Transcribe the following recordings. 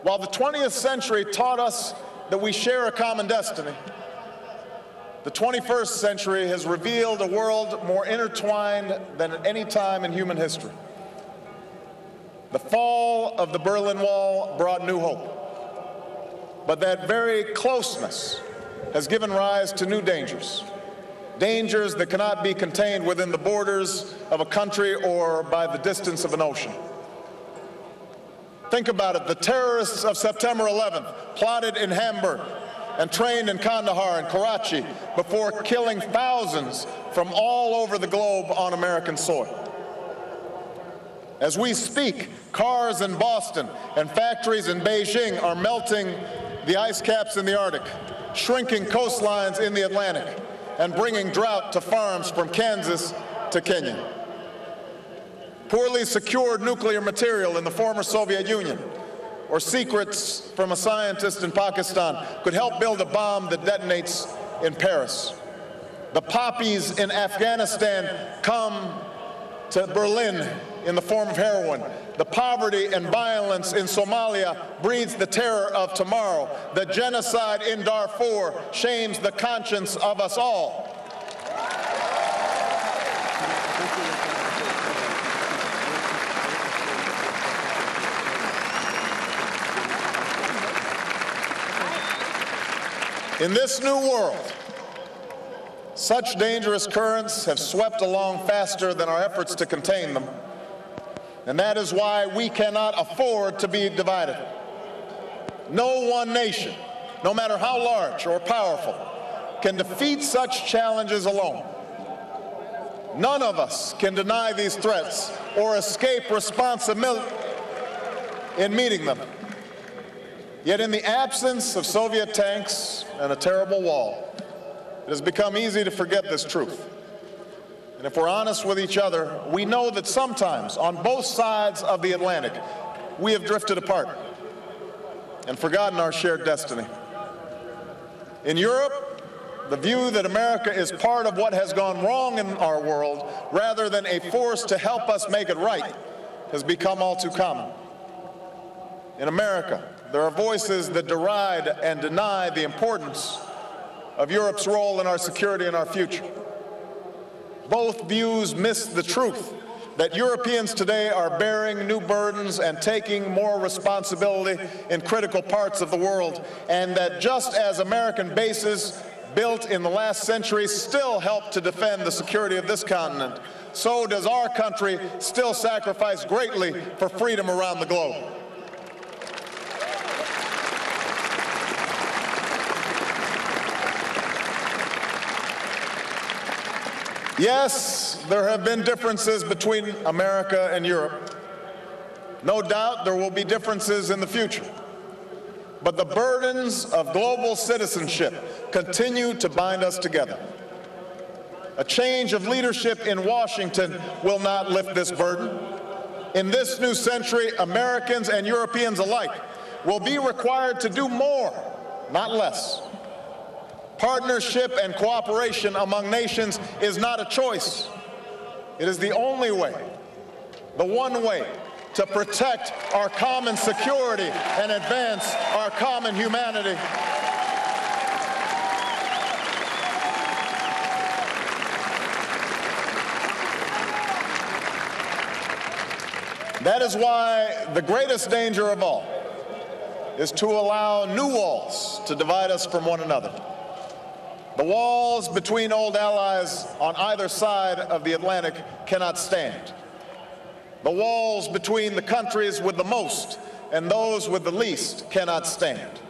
While the 20th century taught us that we share a common destiny, the 21st century has revealed a world more intertwined than at any time in human history. The fall of the Berlin Wall brought new hope, but that very closeness has given rise to new dangers, dangers that cannot be contained within the borders of a country or by the distance of an ocean. Think about it. The terrorists of September 11th plotted in Hamburg and trained in Kandahar and Karachi before killing thousands from all over the globe on American soil. As we speak, cars in Boston and factories in Beijing are melting the ice caps in the Arctic, shrinking coastlines in the Atlantic, and bringing drought to farms from Kansas to Kenya. Poorly secured nuclear material in the former Soviet Union, or secrets from a scientist in Pakistan, could help build a bomb that detonates in Paris. The poppies in Afghanistan come to Berlin in the form of heroin. The poverty and violence in Somalia breeds the terror of tomorrow. The genocide in Darfur shames the conscience of us all. In this new world, such dangerous currents have swept along faster than our efforts to contain them, and that is why we cannot afford to be divided. No one nation, no matter how large or powerful, can defeat such challenges alone. None of us can deny these threats or escape responsibility in meeting them. Yet in the absence of Soviet tanks and a terrible wall, it has become easy to forget this truth. And if we're honest with each other, we know that sometimes on both sides of the Atlantic, we have drifted apart and forgotten our shared destiny. In Europe, the view that America is part of what has gone wrong in our world, rather than a force to help us make it right, has become all too common. In America, there are voices that deride and deny the importance of Europe's role in our security and our future. Both views miss the truth that Europeans today are bearing new burdens and taking more responsibility in critical parts of the world, and that just as American bases built in the last century still help to defend the security of this continent, so does our country still sacrifice greatly for freedom around the globe. Yes, there have been differences between America and Europe. No doubt there will be differences in the future. But the burdens of global citizenship continue to bind us together. A change of leadership in Washington will not lift this burden. In this new century, Americans and Europeans alike will be required to do more, not less. Partnership and cooperation among nations is not a choice. It is the only way, the one way, to protect our common security and advance our common humanity. That is why the greatest danger of all is to allow new walls to divide us from one another. The walls between old allies on either side of the Atlantic cannot stand. The walls between the countries with the most and those with the least cannot stand.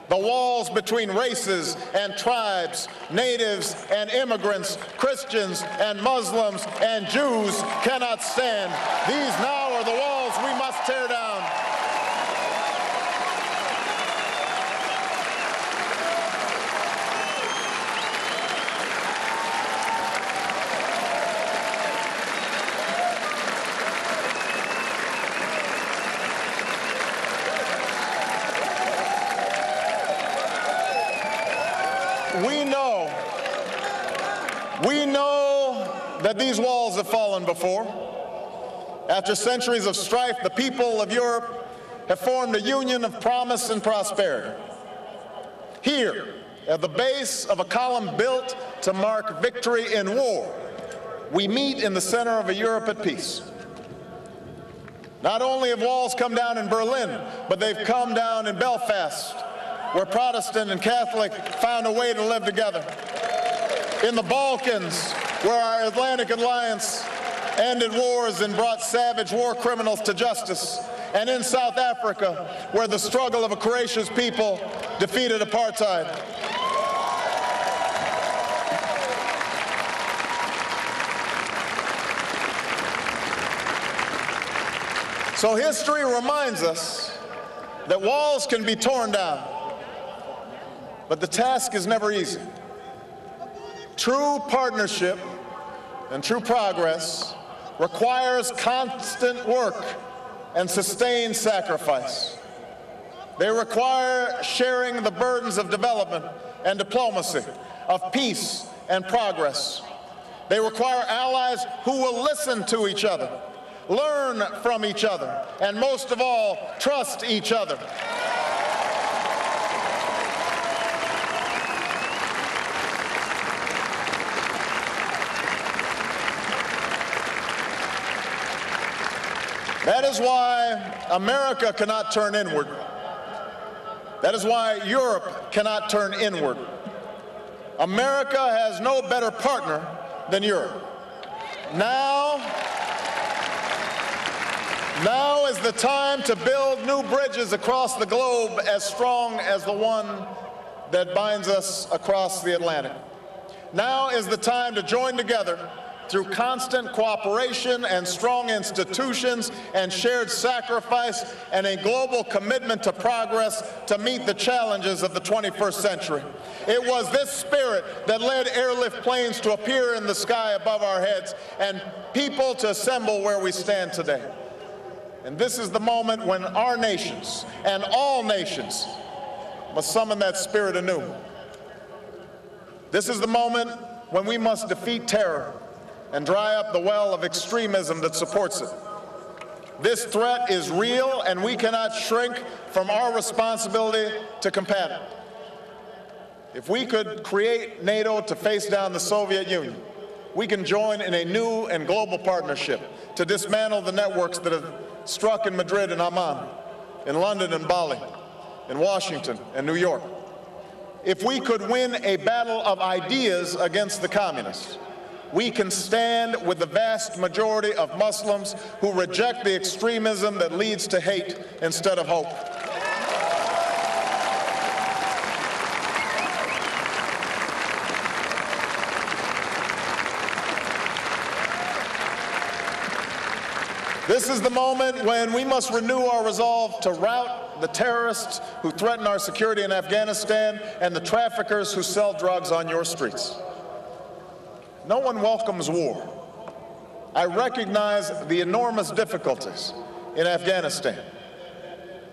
The walls between races and tribes, natives and immigrants, Christians and Muslims and Jews cannot stand. These now are the walls we must tear down. We know that these walls have fallen before. After centuries of strife, the people of Europe have formed a union of promise and prosperity. Here, at the base of a column built to mark victory in war, we meet in the center of a Europe at peace. Not only have walls come down in Berlin, but they've come down in Belfast, where Protestant and Catholic found a way to live together. In the Balkans, where our Atlantic Alliance ended wars and brought savage war criminals to justice. And in South Africa, where the struggle of a courageous people defeated apartheid. So history reminds us that walls can be torn down, but the task is never easy. True partnership and true progress requires constant work and sustained sacrifice. They require sharing the burdens of development and diplomacy, of peace and progress. They require allies who will listen to each other, learn from each other, and most of all, trust each other. That is why America cannot turn inward. That is why Europe cannot turn inward. America has no better partner than Europe. Now is the time to build new bridges across the globe as strong as the one that binds us across the Atlantic. Now is the time to join together through constant cooperation and strong institutions and shared sacrifice and a global commitment to progress to meet the challenges of the 21st century. It was this spirit that led airlift planes to appear in the sky above our heads and people to assemble where we stand today. And this is the moment when our nations and all nations must summon that spirit anew. This is the moment when we must defeat terror and dry up the well of extremism that supports it. This threat is real, and we cannot shrink from our responsibility to combat it. If we could create NATO to face down the Soviet Union, we can join in a new and global partnership to dismantle the networks that have struck in Madrid and Amman, in London and Bali, in Washington and New York. If we could win a battle of ideas against the communists, we can stand with the vast majority of Muslims who reject the extremism that leads to hate instead of hope. This is the moment when we must renew our resolve to rout the terrorists who threaten our security in Afghanistan and the traffickers who sell drugs on your streets. No one welcomes war. I recognize the enormous difficulties in Afghanistan.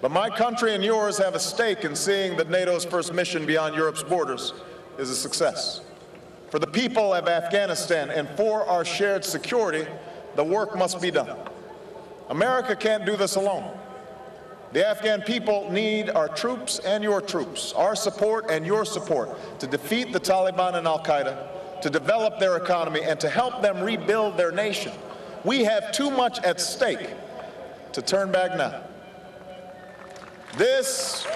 But my country and yours have a stake in seeing that NATO's first mission beyond Europe's borders is a success. For the people of Afghanistan and for our shared security, the work must be done. America can't do this alone. The Afghan people need our troops and your troops, our support and your support to defeat the Taliban and Al-Qaeda, to develop their economy, and to help them rebuild their nation. We have too much at stake to turn back now. This